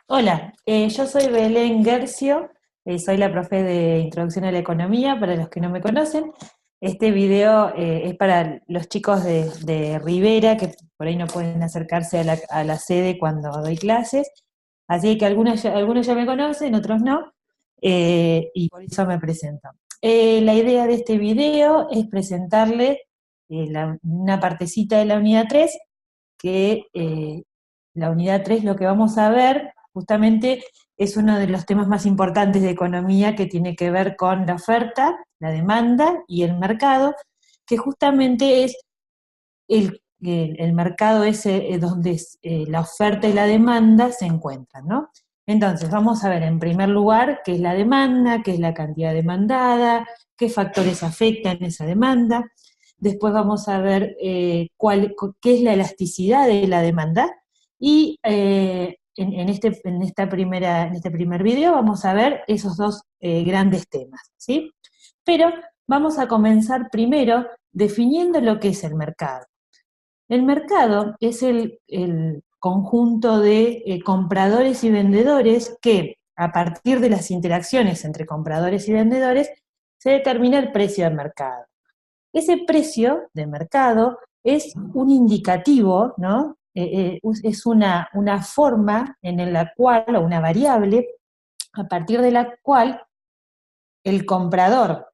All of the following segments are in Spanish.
Hola, yo soy Belén Gercio, soy la profe de Introducción a la Economía, para los que no me conocen. Este video es para los chicos de Rivera, que por ahí no pueden acercarse a la sede cuando doy clases, así que algunos ya me conocen, otros no, y por eso me presento. La idea de este video es presentarle una partecita de la unidad 3 que la unidad 3 lo que vamos a ver justamente es uno de los temas más importantes de economía que tiene que ver con la oferta, la demanda y el mercado, que justamente es el mercado ese donde la oferta y la demanda se encuentran, ¿no? Entonces, vamos a ver en primer lugar qué es la demanda, qué es la cantidad demandada, qué factores afectan esa demanda. Después vamos a ver qué es la elasticidad de la demanda. Y en este primer video vamos a ver esos dos grandes temas, ¿sí? Pero vamos a comenzar primero definiendo lo que es el mercado. El mercado es el conjunto de compradores y vendedores que, a partir de las interacciones entre compradores y vendedores, se determina el precio del mercado. Ese precio de mercado es un indicativo, ¿no? Es una forma en la cual, o una variable, a partir de la cual el comprador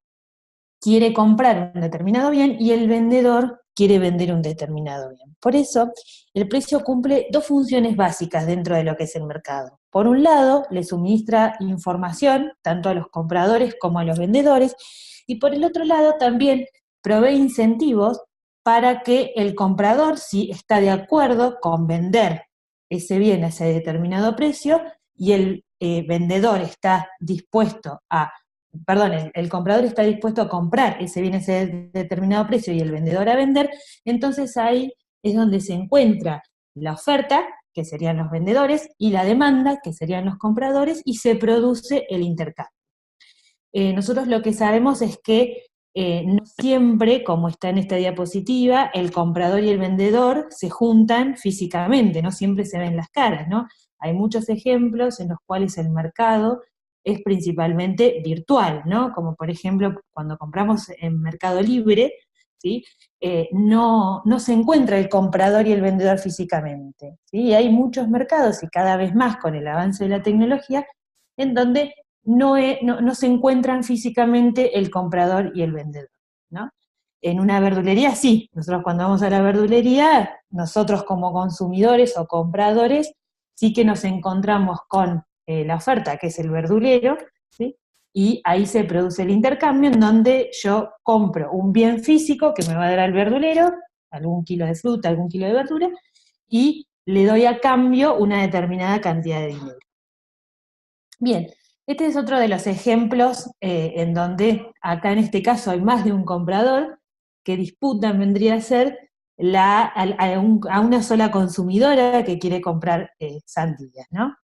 quiere comprar un determinado bien y el vendedor quiere vender un determinado bien. Por eso, el precio cumple dos funciones básicas dentro de lo que es el mercado. Por un lado, le suministra información tanto a los compradores como a los vendedores, y por el otro lado también provee incentivos para que el comprador, si está de acuerdo con vender ese bien a ese determinado precio, y el vendedor está dispuesto a perdón, el comprador está dispuesto a comprar ese bien a ese determinado precio y el vendedor a vender, entonces ahí es donde se encuentra la oferta, que serían los vendedores, y la demanda, que serían los compradores, y se produce el intercambio. Nosotros lo que sabemos es que no siempre, como está en esta diapositiva, el comprador y el vendedor se juntan físicamente, no siempre se ven las caras, ¿no? Hay muchos ejemplos en los cuales el mercado es principalmente virtual, ¿no? Como por ejemplo cuando compramos en Mercado Libre, ¿sí? No se encuentra el comprador y el vendedor físicamente, ¿sí? Y hay muchos mercados, y cada vez más con el avance de la tecnología, en donde no se encuentran físicamente el comprador y el vendedor, ¿no? En una verdulería sí, nosotros cuando vamos a la verdulería, nosotros como consumidores o compradores, sí que nos encontramos con la oferta, que es el verdulero, ¿sí? Y ahí se produce el intercambio en donde yo compro un bien físico que me va a dar el verdulero, algún kilo de fruta, algún kilo de verdura, y le doy a cambio una determinada cantidad de dinero. Bien, este es otro de los ejemplos en donde acá en este caso hay más de un comprador que disputan, vendría a ser a una sola consumidora que quiere comprar sandías, ¿no?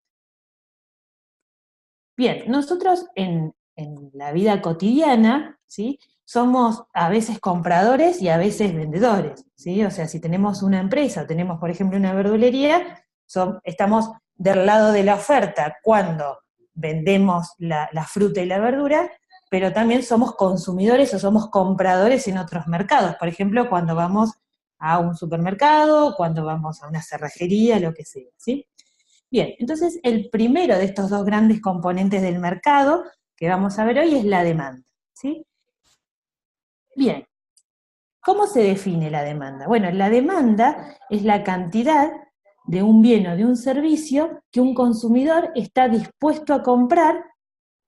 Bien, nosotros en la vida cotidiana, ¿sí? Somos a veces compradores y a veces vendedores, ¿sí? O sea, si tenemos una empresa, tenemos por ejemplo una verdulería, estamos del lado de la oferta cuando vendemos la fruta y la verdura, pero también somos consumidores o somos compradores en otros mercados, por ejemplo, cuando vamos a un supermercado, cuando vamos a una cerrajería, lo que sea, ¿sí? Bien, entonces el primero de estos dos grandes componentes del mercado que vamos a ver hoy es la demanda, ¿sí? Bien, ¿cómo se define la demanda? Bueno, la demanda es la cantidad de un bien o de un servicio que un consumidor está dispuesto a comprar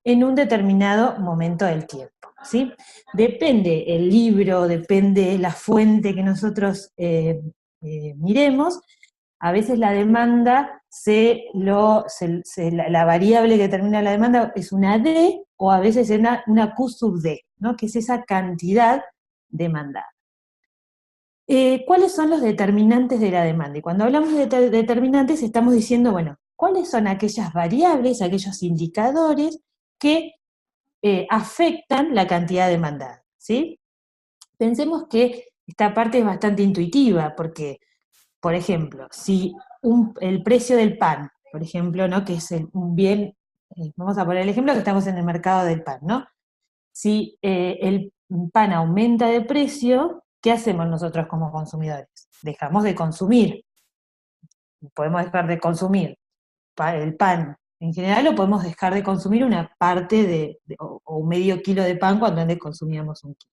en un determinado momento del tiempo, ¿sí? Depende el libro, depende la fuente que nosotros miremos. A veces la demanda, la variable que determina la demanda es una D, o a veces es una Q sub D, ¿no? Que es esa cantidad demandada. ¿Cuáles son los determinantes de la demanda? Y cuando hablamos de determinantes estamos diciendo, bueno, ¿cuáles son aquellas variables, aquellos indicadores que afectan la cantidad demandada? ¿Sí? Pensemos que esta parte es bastante intuitiva, porque, por ejemplo, si el precio del pan por ejemplo, ¿no? Que es un bien, vamos a poner el ejemplo que estamos en el mercado del pan, ¿no? Si el pan aumenta de precio, ¿qué hacemos nosotros como consumidores? Dejamos de consumir, podemos dejar de consumir el pan en general o podemos dejar de consumir una parte o un medio kilo de pan cuando antes consumíamos un kilo.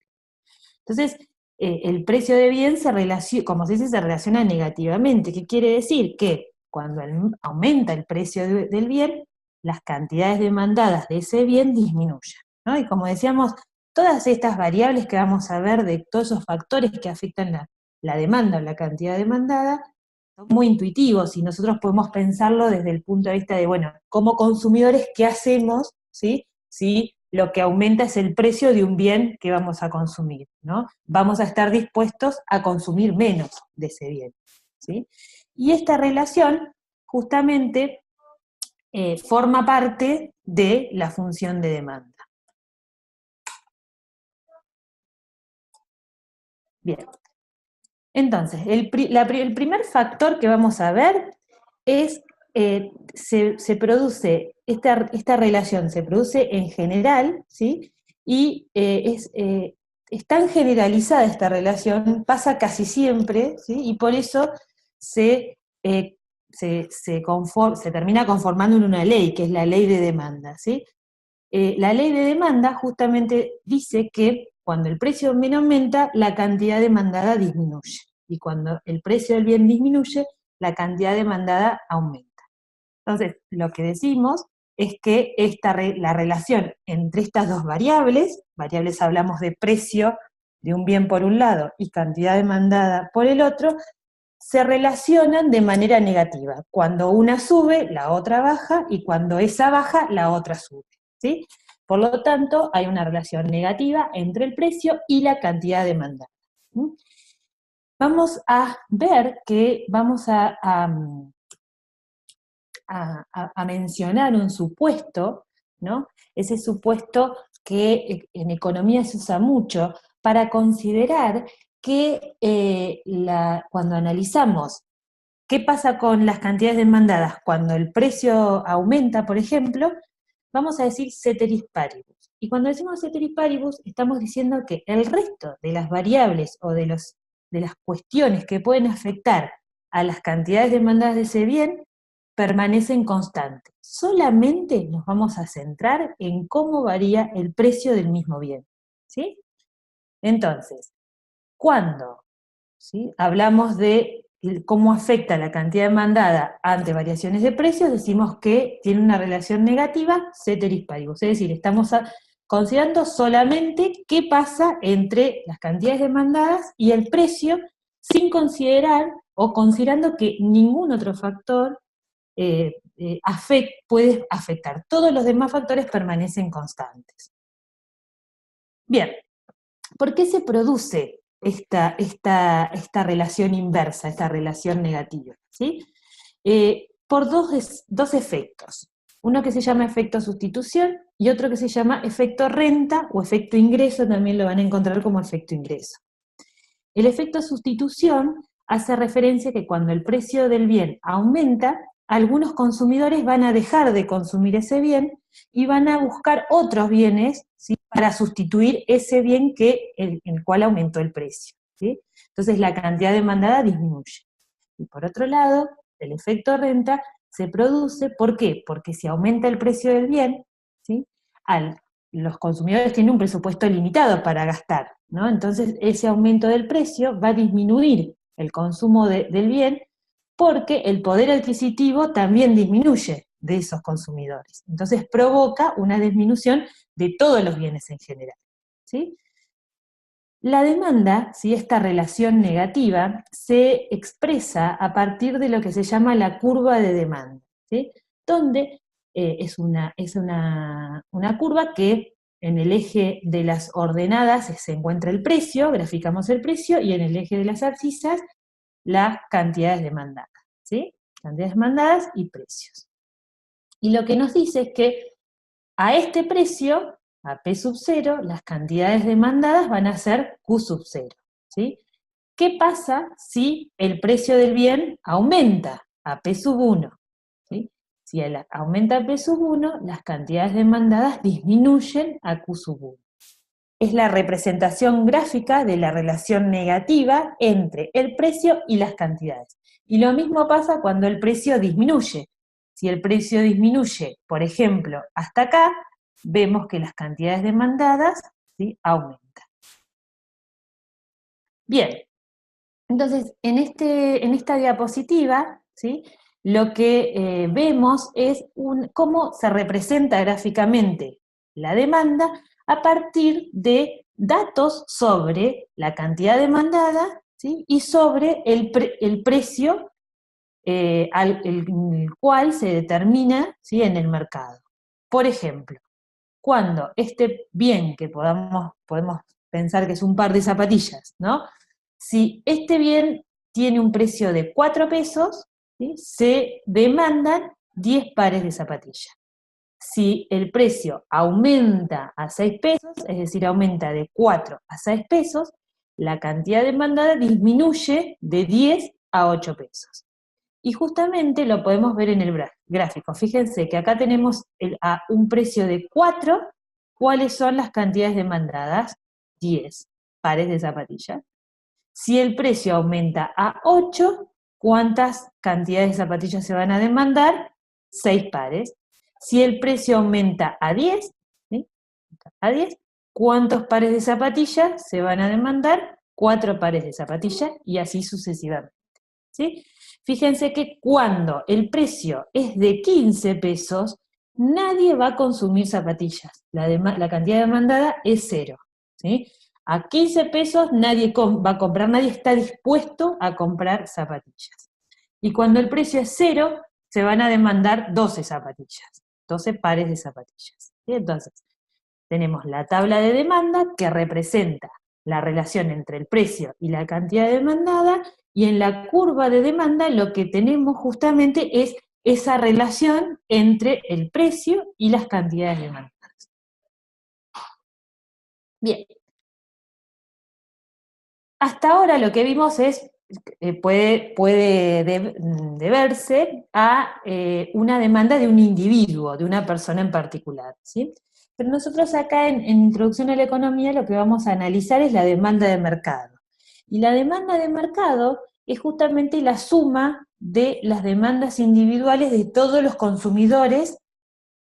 Entonces, el precio de bien se relaciona, como se dice, se relaciona negativamente. ¿Qué quiere decir? Que cuando aumenta el precio del bien, las cantidades demandadas de ese bien disminuyen, ¿no? Y como decíamos, todas estas variables que vamos a ver de todos esos factores que afectan la demanda o la cantidad demandada, son muy intuitivos y nosotros podemos pensarlo desde el punto de vista de, bueno, como consumidores, ¿qué hacemos, sí? Si lo que aumenta es el precio de un bien que vamos a consumir, ¿no? Vamos a estar dispuestos a consumir menos de ese bien, ¿sí? Y esta relación justamente forma parte de la función de demanda. Bien. Entonces, el primer factor que vamos a ver es, se produce, esta relación se produce en general, ¿sí? Y es tan generalizada esta relación, pasa casi siempre, ¿sí? Y por eso eh, se termina conformando en una ley, que es la ley de demanda, ¿sí? La ley de demanda justamente dice que cuando el precio del bien aumenta, la cantidad demandada disminuye. Y cuando el precio del bien disminuye, la cantidad demandada aumenta. Entonces, lo que decimos es que la relación entre estas dos variables hablamos de precio de un bien por un lado y cantidad demandada por el otro, se relacionan de manera negativa. Cuando una sube, la otra baja, y cuando esa baja, la otra sube, ¿sí? Por lo tanto, hay una relación negativa entre el precio y la cantidad demandada. ¿Sí? Vamos a ver que vamos a mencionar un supuesto, ¿no? Ese supuesto que en economía se usa mucho para considerar que cuando analizamos qué pasa con las cantidades demandadas cuando el precio aumenta, por ejemplo, vamos a decir ceteris paribus. Y cuando decimos ceteris paribus, estamos diciendo que el resto de las variables o de las cuestiones que pueden afectar a las cantidades demandadas de ese bien permanecen constantes. Solamente nos vamos a centrar en cómo varía el precio del mismo bien. ¿Sí? Entonces, cuando, ¿sí?, hablamos de cómo afecta la cantidad demandada ante variaciones de precios, decimos que tiene una relación negativa ceteris paribus, es decir, estamos considerando solamente qué pasa entre las cantidades demandadas y el precio, sin considerar o considerando que ningún otro factor puede afectar. Todos los demás factores permanecen constantes. Bien, ¿por qué se produce esta relación inversa, esta relación negativa? ¿Sí? Por dos efectos. Uno que se llama efecto sustitución y otro que se llama efecto renta o efecto ingreso, también lo van a encontrar como efecto ingreso. El efecto sustitución hace referencia a que cuando el precio del bien aumenta, algunos consumidores van a dejar de consumir ese bien y van a buscar otros bienes, ¿sí?, para sustituir ese bien en el cual aumentó el precio, ¿sí? Entonces la cantidad demandada disminuye. Y por otro lado, el efecto renta se produce, ¿por qué? Porque si aumenta el precio del bien, ¿sí?, los consumidores tienen un presupuesto limitado para gastar, ¿no? Entonces ese aumento del precio va a disminuir el consumo del bien porque el poder adquisitivo también disminuye de esos consumidores. Entonces provoca una disminución de todos los bienes en general, ¿sí? La demanda, ¿sí?, esta relación negativa, se expresa a partir de lo que se llama la curva de demanda, ¿sí?, donde es una curva que en el eje de las ordenadas se encuentra el precio, graficamos el precio, y en el eje de las abscisas las cantidades demandadas, ¿sí? Cantidades demandadas y precios. Y lo que nos dice es que a este precio, a P sub 0, las cantidades demandadas van a ser Q sub 0, ¿sí? ¿Qué pasa si el precio del bien aumenta a P sub 1? ¿Sí? Si aumenta P sub 1, las cantidades demandadas disminuyen a Q sub 1. Es la representación gráfica de la relación negativa entre el precio y las cantidades. Y lo mismo pasa cuando el precio disminuye. Si el precio disminuye, por ejemplo, hasta acá, vemos que las cantidades demandadas, ¿sí?, aumentan. Bien, entonces en esta diapositiva, ¿sí?, lo que vemos es cómo se representa gráficamente la demanda a partir de datos sobre la cantidad demandada, ¿sí?, y sobre el precio el cual se determina, ¿sí?, en el mercado. Por ejemplo, cuando este bien que podemos pensar que es un par de zapatillas, ¿no? Si este bien tiene un precio de 4 pesos, ¿sí?, se demandan 10 pares de zapatillas. Si el precio aumenta a 6 pesos, es decir, aumenta de 4 a 6 pesos, la cantidad demandada disminuye de 10 a 8 pesos. Y justamente lo podemos ver en el gráfico. Fíjense que acá tenemos a un precio de 4, ¿cuáles son las cantidades demandadas? 10 pares de zapatillas. Si el precio aumenta a 8, ¿cuántas cantidades de zapatillas se van a demandar? 6 pares. Si el precio aumenta a 10, ¿sí?, a 10, ¿cuántos pares de zapatillas se van a demandar? 4 pares de zapatillas y así sucesivamente, ¿sí? Fíjense que cuando el precio es de 15 pesos, nadie va a consumir zapatillas. La cantidad demandada es 0, ¿sí? A 15 pesos nadie va a comprar, nadie está dispuesto a comprar zapatillas. Y cuando el precio es 0, se van a demandar 12 zapatillas, 12 pares de zapatillas, ¿sí? Entonces, tenemos la tabla de demanda que representa la relación entre el precio y la cantidad demandada, y en la curva de demanda lo que tenemos justamente es esa relación entre el precio y las cantidades demandadas. Bien. Hasta ahora lo que vimos es, puede deberse a una demanda de un individuo, de una persona en particular, ¿sí? Pero nosotros acá en Introducción a la Economía lo que vamos a analizar es la demanda de mercado. Y la demanda de mercado es justamente la suma de las demandas individuales de todos los consumidores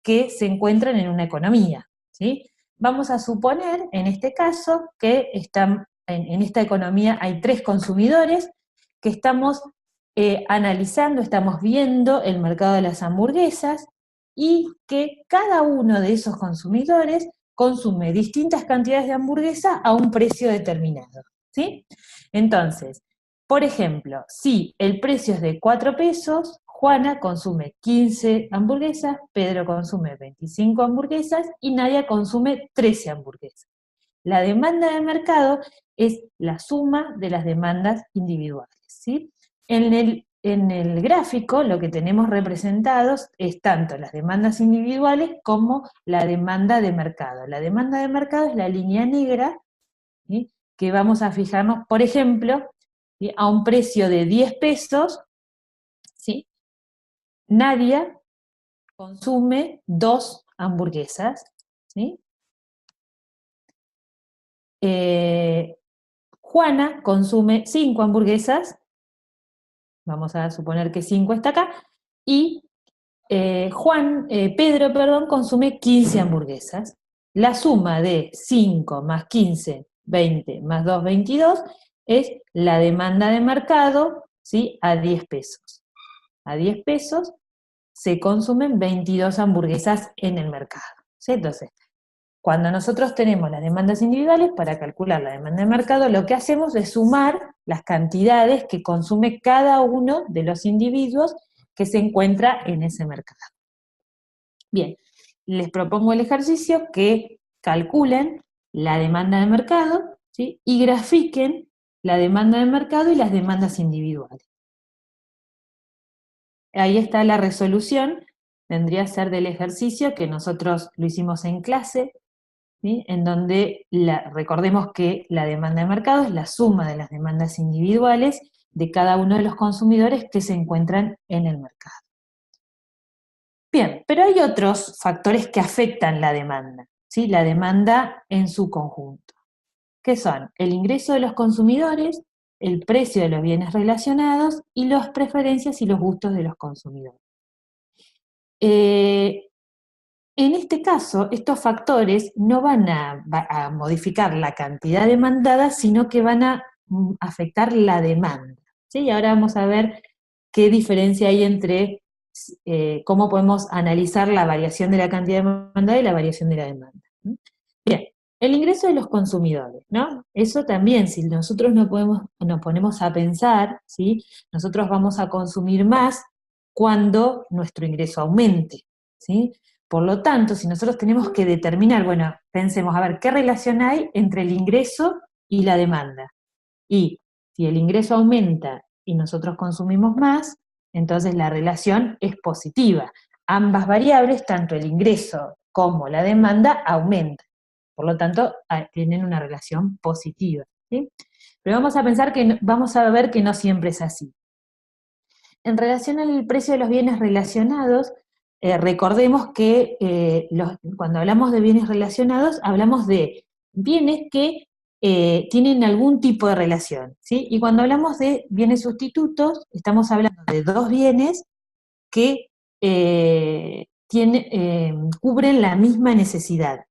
que se encuentran en una economía, ¿sí? Vamos a suponer, en este caso, que en esta economía hay 3 consumidores que estamos analizando, estamos viendo el mercado de las hamburguesas y que cada uno de esos consumidores consume distintas cantidades de hamburguesa a un precio determinado, ¿sí? Entonces, por ejemplo, si el precio es de 4 pesos, Juana consume 15 hamburguesas, Pedro consume 25 hamburguesas y Nadia consume 13 hamburguesas. La demanda de mercado es la suma de las demandas individuales, ¿sí? En el gráfico lo que tenemos representados es tanto las demandas individuales como la demanda de mercado. La demanda de mercado es la línea negra, ¿sí?, que vamos a fijarnos, por ejemplo, ¿sí?, a un precio de 10 pesos, ¿sí?, Nadia consume 2 hamburguesas, ¿sí? Juana consume 5 hamburguesas, vamos a suponer que 5 está acá, y Pedro, perdón, consume 15 hamburguesas. La suma de 5 más 15, 20, más 2, 22, es la demanda de mercado, ¿sí?, a 10 pesos. A 10 pesos se consumen 22 hamburguesas en el mercado, ¿sí? Entonces, cuando nosotros tenemos las demandas individuales, para calcular la demanda de mercado, lo que hacemos es sumar las cantidades que consume cada uno de los individuos que se encuentra en ese mercado. Bien, les propongo el ejercicio que calculen la demanda de mercado, ¿sí?, y grafiquen la demanda de mercado y las demandas individuales. Ahí está la resolución, vendría a ser del ejercicio que nosotros lo hicimos en clase, ¿sí?, en donde recordemos que la demanda de mercado es la suma de las demandas individuales de cada uno de los consumidores que se encuentran en el mercado. Bien, pero hay otros factores que afectan la demanda, ¿sí? La demanda en su conjunto, que son el ingreso de los consumidores, el precio de los bienes relacionados y las preferencias y los gustos de los consumidores. Eh, en este caso, estos factores no van a modificar la cantidad demandada, sino que van a afectar la demanda, ¿sí? Y ahora vamos a ver qué diferencia hay entre cómo podemos analizar la variación de la cantidad demandada y la variación de la demanda. Bien, el ingreso de los consumidores, ¿no? Eso también, si nosotros nos ponemos a pensar, ¿sí? Nosotros vamos a consumir más cuando nuestro ingreso aumente, ¿sí? Por lo tanto, si nosotros tenemos que determinar, bueno, pensemos, a ver, ¿qué relación hay entre el ingreso y la demanda? Y si el ingreso aumenta y nosotros consumimos más, entonces la relación es positiva. Ambas variables, tanto el ingreso como la demanda, aumentan. Por lo tanto, tienen una relación positiva, ¿sí? Pero vamos a ver que no siempre es así. En relación al precio de los bienes relacionados, recordemos que cuando hablamos de bienes relacionados, hablamos de bienes que tienen algún tipo de relación, ¿sí? Y cuando hablamos de bienes sustitutos, estamos hablando de dos bienes que cubren la misma necesidad.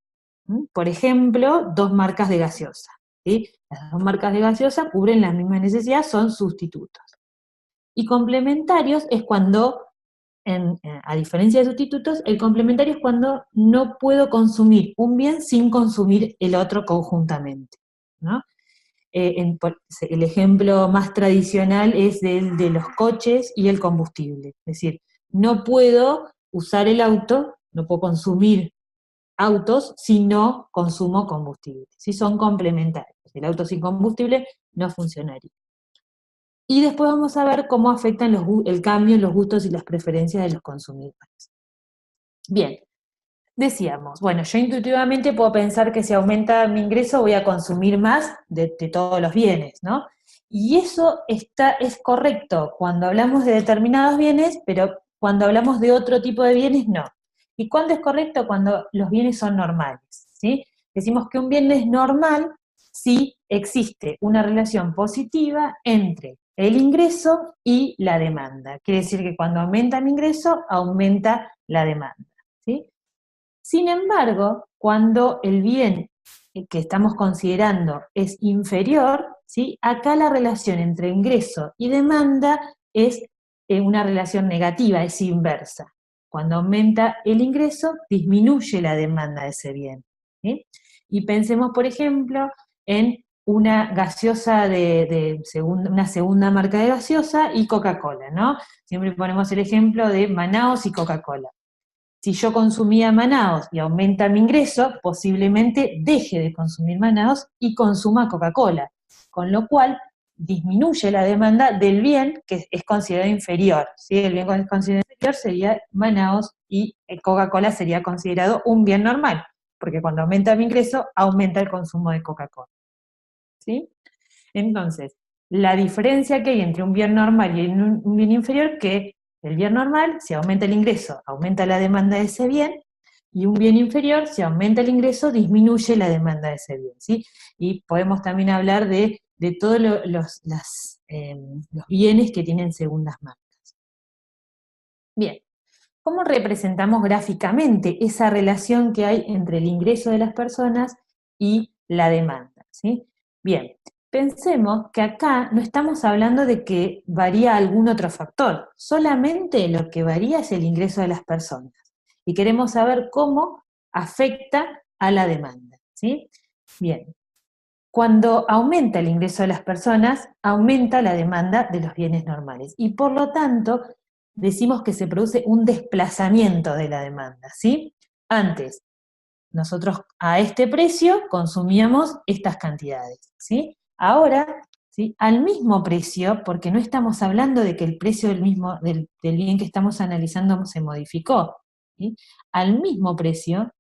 Por ejemplo, dos marcas de gaseosa, ¿sí? Las dos marcas de gaseosa cubren la misma necesidad, son sustitutos. Y complementarios es cuando, a diferencia de sustitutos, el complementario es cuando no puedo consumir un bien sin consumir el otro conjuntamente, ¿no? El ejemplo más tradicional es el de los coches y el combustible. Es decir, no puedo usar el auto, no puedo consumir autos si no consumo combustible. Si son complementarios. El auto sin combustible no funcionaría. Y después vamos a ver cómo afectan el cambio en los gustos y las preferencias de los consumidores. Bien, decíamos, bueno, yo intuitivamente puedo pensar que si aumenta mi ingreso voy a consumir más de todos los bienes, ¿no? Y eso es correcto cuando hablamos de determinados bienes, pero cuando hablamos de otro tipo de bienes, no. ¿Y cuándo es correcto? Cuando los bienes son normales, ¿sí? Decimos que un bien es normal si existe una relación positiva entre el ingreso y la demanda. Quiere decir que cuando aumenta mi ingreso, aumenta la demanda, ¿sí? Sin embargo, cuando el bien que estamos considerando es inferior, ¿sí? Acá la relación entre ingreso y demanda es una relación negativa, es inversa. Cuando aumenta el ingreso, disminuye la demanda de ese bien, ¿sí? Y pensemos, por ejemplo, en una gaseosa una segunda marca de gaseosa y Coca-Cola, ¿no? Siempre ponemos el ejemplo de Manaos y Coca-Cola. Si yo consumía Manaos y aumenta mi ingreso, posiblemente deje de consumir Manaos y consuma Coca-Cola, con lo cual disminuye la demanda del bien que es considerado inferior, ¿sí? El bien que es considerado inferior sería Manaos y Coca-Cola sería considerado un bien normal, porque cuando aumenta mi ingreso, aumenta el consumo de Coca-Cola, ¿sí? Entonces, la diferencia que hay entre un bien normal y un bien inferior, que el bien normal, si aumenta el ingreso, aumenta la demanda de ese bien, y un bien inferior, si aumenta el ingreso, disminuye la demanda de ese bien, ¿sí? Y podemos también hablar de todos los bienes que tienen segundas marcas. Bien, ¿cómo representamos gráficamente esa relación que hay entre el ingreso de las personas y la demanda, ¿sí? Bien, pensemos que acá no estamos hablando de que varía algún otro factor, solamente lo que varía es el ingreso de las personas. Y queremos saber cómo afecta a la demanda, ¿sí? Bien, cuando aumenta el ingreso de las personas, aumenta la demanda de los bienes normales. Y por lo tanto, decimos que se produce un desplazamiento de la demanda, ¿sí? Antes, nosotros a este precio consumíamos estas cantidades, ¿sí? Ahora, ¿sí? Al mismo precio, porque no estamos hablando de que el precio del bien que estamos analizando se modificó, ¿sí? Al mismo precio,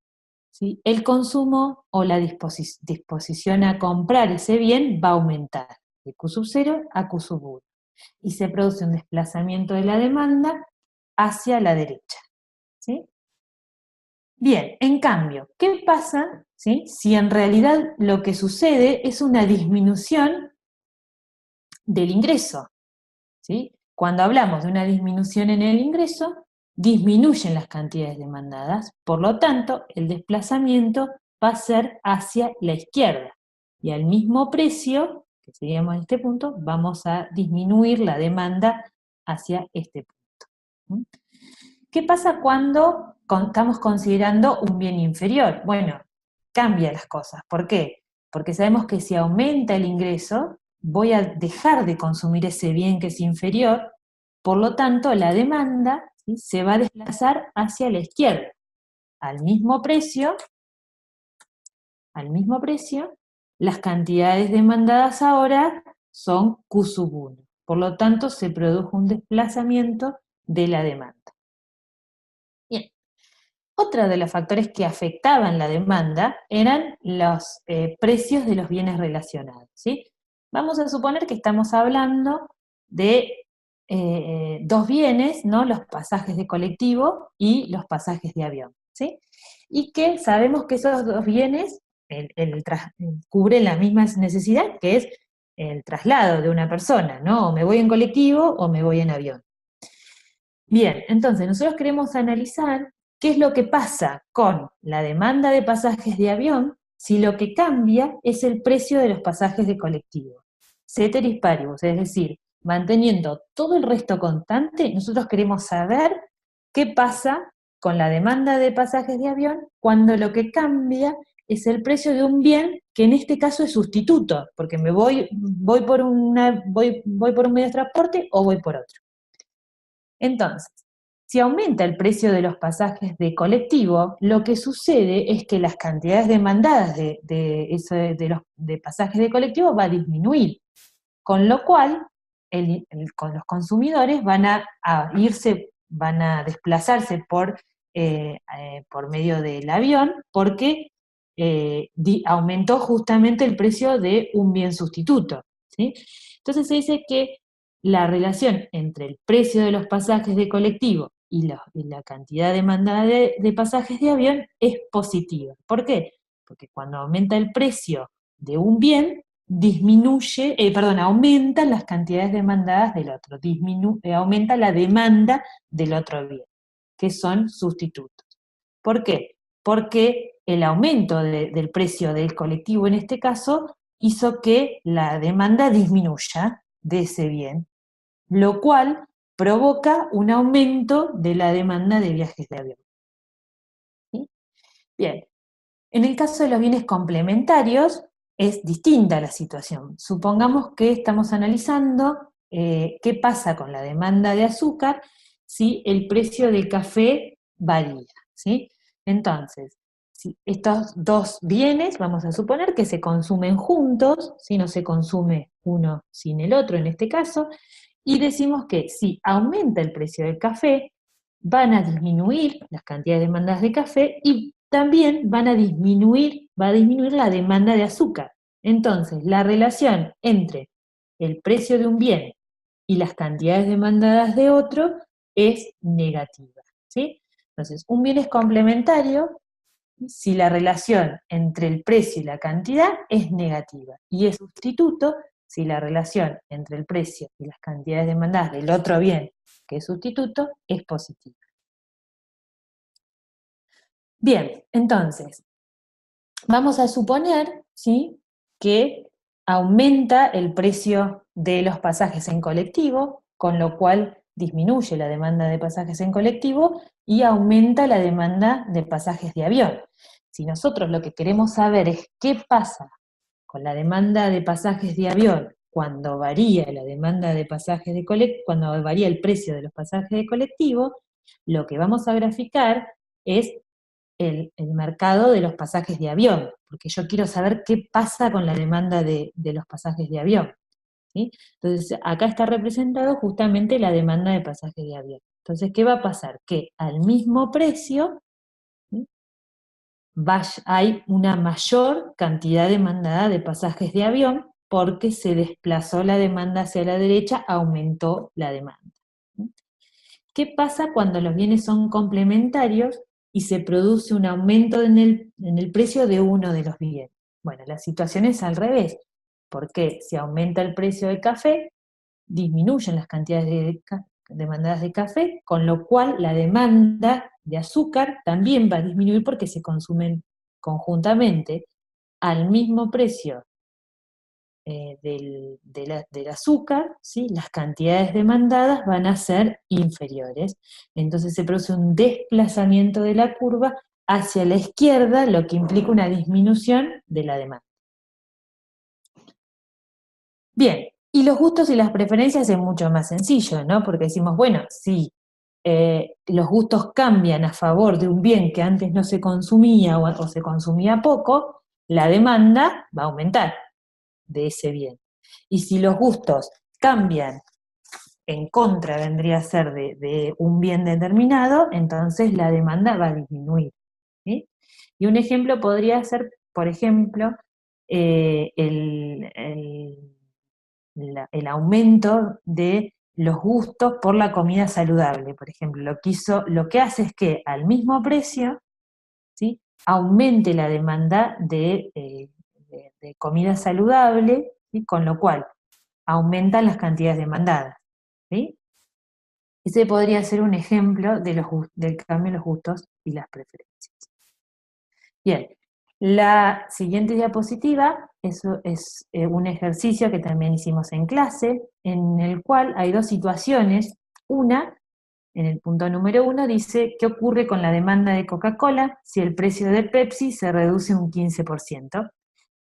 ¿sí? El consumo o la disposición a comprar ese bien va a aumentar, de Q sub 0 a Q sub 1, y se produce un desplazamiento de la demanda hacia la derecha. ¿sí? Bien, en cambio, ¿qué pasa, ¿sí?, si en realidad lo que sucede es una disminución del ingreso? ¿Sí? Cuando hablamos de una disminución en el ingreso, disminuyen las cantidades demandadas, por lo tanto, el desplazamiento va a ser hacia la izquierda. Y al mismo precio, que seríamos en este punto, vamos a disminuir la demanda hacia este punto. ¿Qué pasa cuando estamos considerando un bien inferior? Bueno, cambia las cosas. ¿Por qué? Porque sabemos que si aumenta el ingreso, voy a dejar de consumir ese bien que es inferior, por lo tanto, la demanda, ¿sí?, se va a desplazar hacia la izquierda. Al mismo precio, las cantidades demandadas ahora son Q sub 1. Por lo tanto, se produjo un desplazamiento de la demanda. Bien. Otro de los factores que afectaban la demanda eran los precios de los bienes relacionados, ¿sí? Vamos a suponer que estamos hablando de dos bienes, ¿no?, los pasajes de colectivo y los pasajes de avión, ¿sí? Y que sabemos que esos dos bienes cubren la misma necesidad, que es el traslado de una persona, ¿no? O me voy en colectivo o me voy en avión. Bien, entonces nosotros queremos analizar qué es lo que pasa con la demanda de pasajes de avión si lo que cambia es el precio de los pasajes de colectivo. Ceteris paribus, es decir, manteniendo todo el resto constante, nosotros queremos saber qué pasa con la demanda de pasajes de avión cuando lo que cambia es el precio de un bien que en este caso es sustituto, porque voy por un medio de transporte o voy por otro. Entonces, si aumenta el precio de los pasajes de colectivo, lo que sucede es que las cantidades demandadas de pasajes de colectivo va a disminuir, con lo cual con los consumidores van a desplazarse por medio del avión, porque aumentó justamente el precio de un bien sustituto, ¿sí? Entonces se dice que la relación entre el precio de los pasajes de colectivo y la cantidad demandada de pasajes de avión es positiva. ¿Por qué? Porque cuando aumenta el precio de un bien, aumentan las cantidades demandadas del otro, aumenta la demanda del otro bien, que son sustitutos. ¿Por qué? Porque el aumento del precio del colectivo en este caso hizo que la demanda disminuya de ese bien, lo cual provoca un aumento de la demanda de viajes de avión. ¿Sí? Bien, en el caso de los bienes complementarios es distinta la situación. Supongamos que estamos analizando qué pasa con la demanda de azúcar si el precio del café varía, ¿sí? Entonces, si estos dos bienes, vamos a suponer que se consumen juntos, si no se consume uno sin el otro en este caso, y decimos que si aumenta el precio del café, van a disminuir las cantidades demandadas de café y también va a disminuir la demanda de azúcar. Entonces, la relación entre el precio de un bien y las cantidades demandadas de otro es negativa, ¿sí? Entonces, un bien es complementario si la relación entre el precio y la cantidad es negativa, y es sustituto si la relación entre el precio y las cantidades demandadas del otro bien, que es sustituto, es positiva. Bien, entonces, vamos a suponer, ¿sí?, que aumenta el precio de los pasajes en colectivo, con lo cual disminuye la demanda de pasajes en colectivo y aumenta la demanda de pasajes de avión. Si nosotros lo que queremos saber es qué pasa con la demanda de pasajes de avión cuando varía la demanda de pasajes de colectivo, cuando varía el precio de los pasajes de colectivo, lo que vamos a graficar es el mercado de los pasajes de avión, porque yo quiero saber qué pasa con la demanda de los pasajes de avión, ¿sí? Entonces, acá está representado justamente la demanda de pasajes de avión. Entonces, ¿qué va a pasar? Que al mismo precio, ¿sí?, hay una mayor cantidad demandada de pasajes de avión porque se desplazó la demanda hacia la derecha, aumentó la demanda. ¿Qué pasa cuando los bienes son complementarios y se produce un aumento en el precio de uno de los bienes? Bueno, la situación es al revés, porque si aumenta el precio del café, disminuyen las cantidades demandadas de café, con lo cual la demanda de azúcar también va a disminuir porque se consumen conjuntamente al mismo precio del azúcar, ¿sí? Las cantidades demandadas van a ser inferiores. Entonces se produce un desplazamiento de la curva hacia la izquierda, lo que implica una disminución de la demanda. Bien, y los gustos y las preferencias es mucho más sencillo, ¿no? Porque decimos, bueno, si los gustos cambian a favor de un bien que antes no se consumía o se consumía poco, la demanda va a aumentar de ese bien. Y si los gustos cambian en contra, vendría a ser de un bien determinado, entonces la demanda va a disminuir. ¿Sí? Y un ejemplo podría ser, por ejemplo, el aumento de los gustos por la comida saludable. Por ejemplo, lo que hace es que al mismo precio, ¿sí?, aumente la demanda de comida saludable, ¿sí?, con lo cual aumentan las cantidades demandadas. ¿Sí? Ese podría ser un ejemplo del cambio en los gustos y las preferencias. Bien, la siguiente diapositiva eso es un ejercicio que también hicimos en clase, en el cual hay dos situaciones. Una, en el punto número 1, dice, ¿qué ocurre con la demanda de Coca-Cola si el precio de Pepsi se reduce un 15%?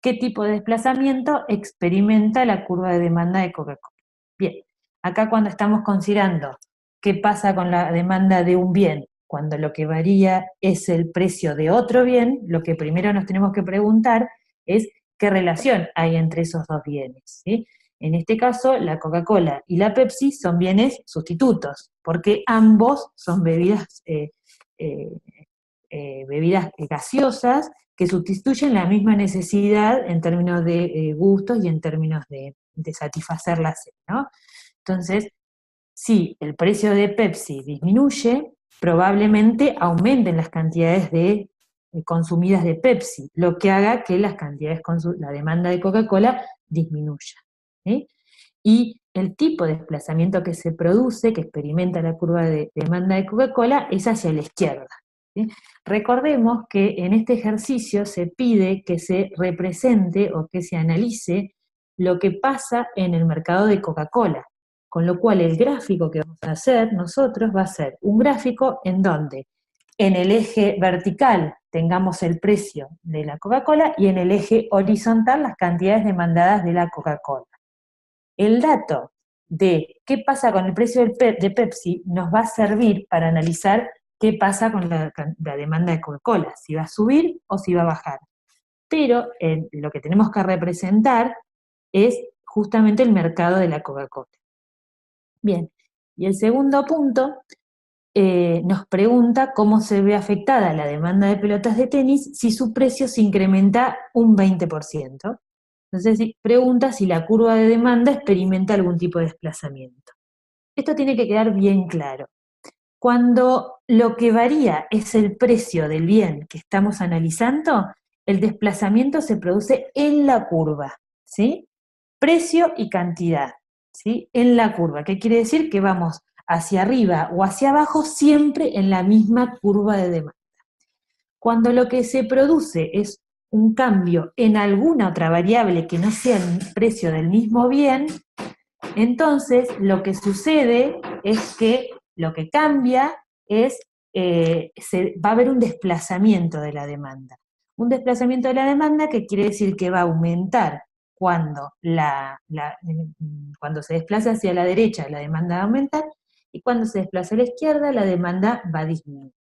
¿Qué tipo de desplazamiento experimenta la curva de demanda de Coca-Cola? Bien, acá cuando estamos considerando qué pasa con la demanda de un bien, cuando lo que varía es el precio de otro bien, lo que primero nos tenemos que preguntar es qué relación hay entre esos dos bienes, ¿sí? En este caso, la Coca-Cola y la Pepsi son bienes sustitutos, porque ambos son eh, bebidas gaseosas que sustituyen la misma necesidad en términos de gustos y en términos de satisfacer la sed, ¿no? Entonces, si el precio de Pepsi disminuye, probablemente aumenten las cantidades consumidas de Pepsi, lo que haga que la demanda de Coca-Cola disminuya. ¿Sí? Y el tipo de desplazamiento que se produce, que experimenta la curva de demanda de Coca-Cola, es hacia la izquierda. ¿Sí? Recordemos que en este ejercicio se pide que se represente o que se analice lo que pasa en el mercado de Coca-Cola, con lo cual el gráfico que vamos a hacer nosotros va a ser un gráfico en donde en el eje vertical tengamos el precio de la Coca-Cola y en el eje horizontal las cantidades demandadas de la Coca-Cola. El dato de qué pasa con el precio de Pepsi nos va a servir para analizar qué pasa con la demanda de Coca-Cola, si va a subir o si va a bajar. Pero lo que tenemos que representar es justamente el mercado de la Coca-Cola. Bien, y el segundo punto nos pregunta cómo se ve afectada la demanda de pelotas de tenis si su precio se incrementa un 20%. Entonces pregunta si la curva de demanda experimenta algún tipo de desplazamiento. Esto tiene que quedar bien claro. Cuando lo que varía es el precio del bien que estamos analizando, el desplazamiento se produce en la curva, ¿sí? Precio y cantidad, ¿sí? En la curva. ¿Qué quiere decir? Que vamos hacia arriba o hacia abajo siempre en la misma curva de demanda. Cuando lo que se produce es un cambio en alguna otra variable que no sea el precio del mismo bien, entonces lo que sucede es que lo que cambia es, va a haber un desplazamiento de la demanda. Un desplazamiento de la demanda que quiere decir que va a aumentar cuando, cuando se desplaza hacia la derecha, la demanda va a aumentar, y cuando se desplaza a la izquierda, la demanda va a disminuir.